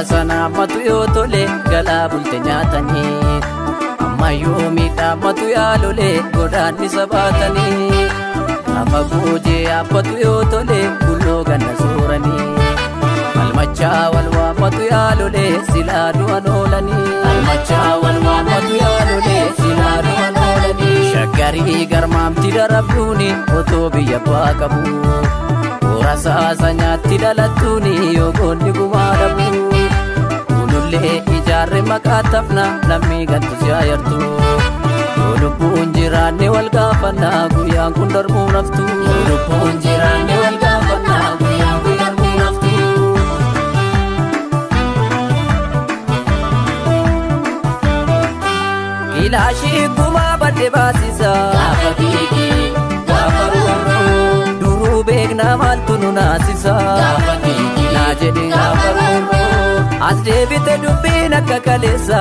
sana matu yoo tole galaa bulte nyaatanii amma yoo miidhamatu yaalole godaanni sabaatanii gaafa goojee abbatu yoo tole gulloo ganna sooranii almachaa wal waammatu yaalole silaa du'an oolanii almachaa wal waammatu yaalole silaa du'an oolanii shaggarii garmaamti darabduuni otoo biyya abbaa qabu Rasaasa nyaatti dhalattuuni yoo goonni gumaa dhabu Ulullee ijaarre maqaa tafna lammii gantu si ayartu Yoo lubbuun jiraanne wal gaafannaa guyyaan kun darbuu naftu Yoo lubbuun jiraanne wal gaafannaa guyyaan kun darbuu naftu Kilaashii gumaa badde baasisa Gaafa biiki gaafa roorroo beekna maaltu nu naasisa naa jedhe gaafa roorroo as deebite dubbiin akka kaleessa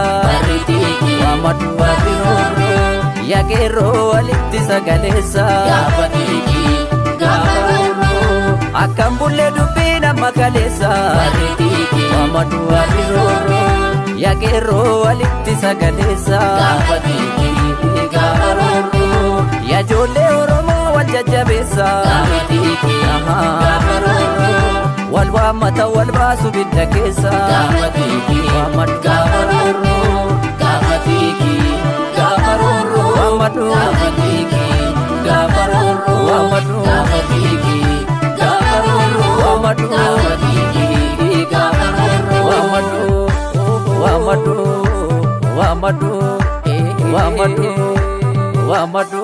waammadhu waafi roorroo yaaqeerroo walitti sagaleessa gaafa roorroo akkam bullee dubbiin amma kaleessa waammadhu waafi roorroo yaaqeerroo walitti sagaleessa gaafa roorroo yaa ijoollee Oromoo wal jajjabeessa wal waammata wal baasu bidda keessa waammadhu gaafa roorroo gaafa tiiki gaafa roorroo waammadhu gaafa tiiki gaafa roorroo waammadhu gaafa tiiki gaafa roorroo waammadhu gaafa tiiki gaafa roorroo waammadhu waammadhu waammadhu waammadhu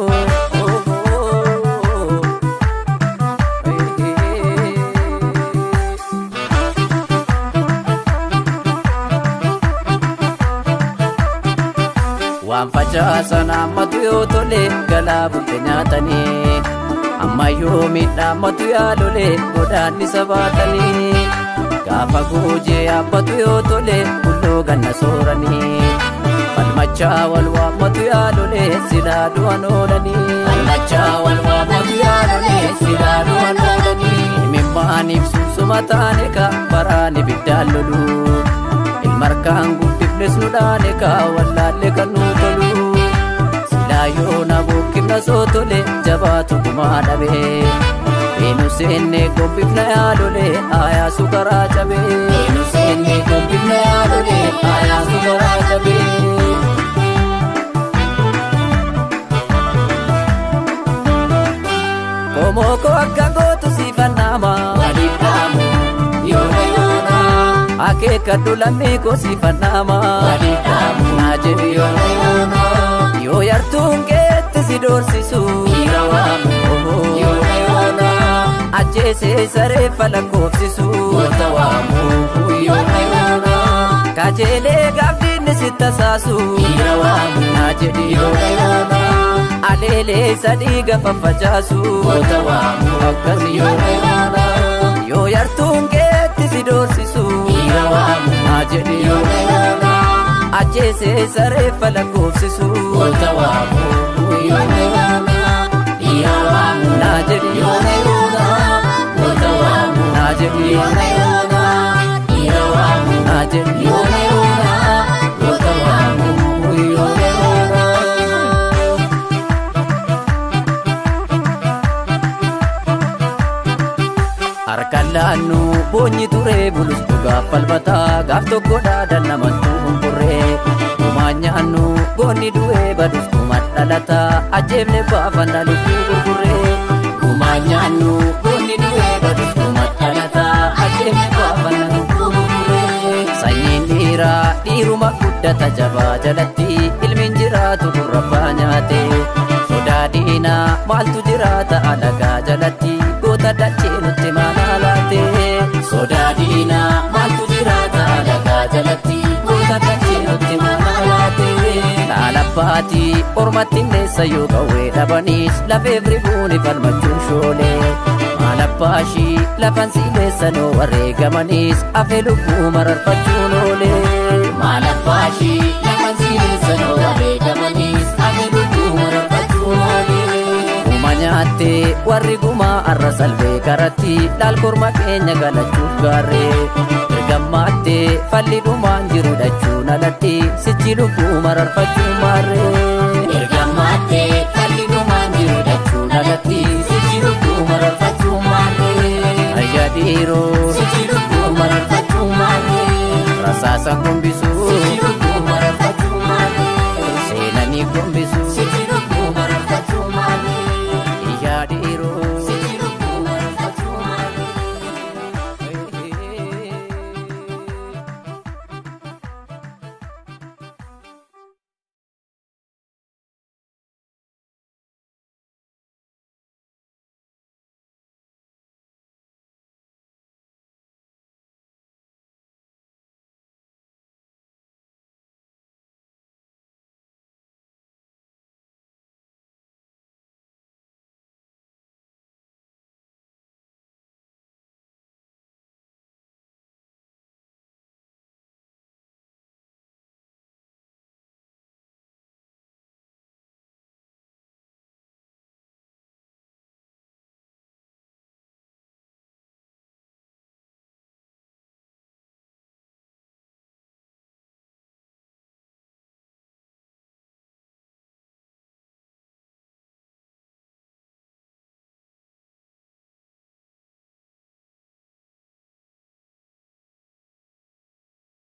waan facaasan ammatu yoo tole galaa bulte nyaatanii amma yoo miidhamatu yaalole godaanni sabaatanii gaafa goojee abbatu yoo tole gulloo ganna sooranii almachaa wal waammatu yaalole silaa du'an oolanii almachaa wal waammatu yaalole silaa du'an oolanii himimmaan ibsuusuma taane ka baraani biddaan lolu ilmarkaan guddifnes nu dhaane ka wallaalle kan nu tolu silaa yoo na bukkifna soo tole jabaatu gumaa dhabe eenu seenne gombifna yaalole aayaasu garaa cabe eenu seenne gombifna yaalole aayaasu garaa cabe Komoko akka gootu siifannama waliif dhaamu yoona yoona akeekkadhu lammii koo siifannama waliif dhaamu naa jedhu yoona yoona yoo yartuun keetti si doorsisu dhiira waamu yoona yoona ajjeesee sareeffa lakkoofsisu goota waamu yoona yoona kajeelee gaaffiinni si tasaasu dhiira waamu naa jedhu yoona yoona Aleelee sadii gafa facaasu goota waamu akkas yoona yoona yoo yartuun keetti si doorsisu dhiira waamu naa jedhi yoona yoona ajjeesee sareeffa lakkoofsisu goota waamu yoona yoona dhiira waamu naa jedhi yoona yoona goota waamu naa jedhi yoona yoona dhiira waamu naa jedhi yoona yoona goota waamu yoona yoona Harkallaannu boonyi turee bulus dhugaaf falmataa gaaf tokko dhaadan namattuu hunkurree gumaa nyaannu goonni du'ee badus kuma dhalataa ajjeefne baafanna lubbuu gurgurree gumaa nyaannu goonni du'ee badus kuma dhalataa ajjeefne baafanna lubbuu gurgurree sanyiin dhiiraa dhiiruma guddata jabaa jalatti ilmiin jiraatu gurrabbaa nyaate sodaa diinaa maaltu jiraata alagaa jalatti goota dachee nutti maanaa laate sodaa diinaa maaltu jiraata alagaa jalatti goota dachee nutti maanaa laate laalabbaatii ormatti neessa yoo qawwee dhabaniis lafeef ribuuni falmachuun shoolee maalabbaashii lafan siileessanoo wareegamaniis afee lubbuu mararfachuun oolee maalabbaashii lafan siileessanoo wareegamaniis afee lubbuu mararfachuun oolee nyaate warri gumaa arra salbee karatti laal korma keenya galachuuf gaarree ergammatte falli dhumaan jiru dhachuun alatti sichi lubbuu mararfachuu maarree ergammatte falli dhumaan jiru dhachuun alatti sichi lubbuu mararfachuu maarree ayyaa dhiiroo sichi lubbuu mararfachuu maarree rasaasan gombisu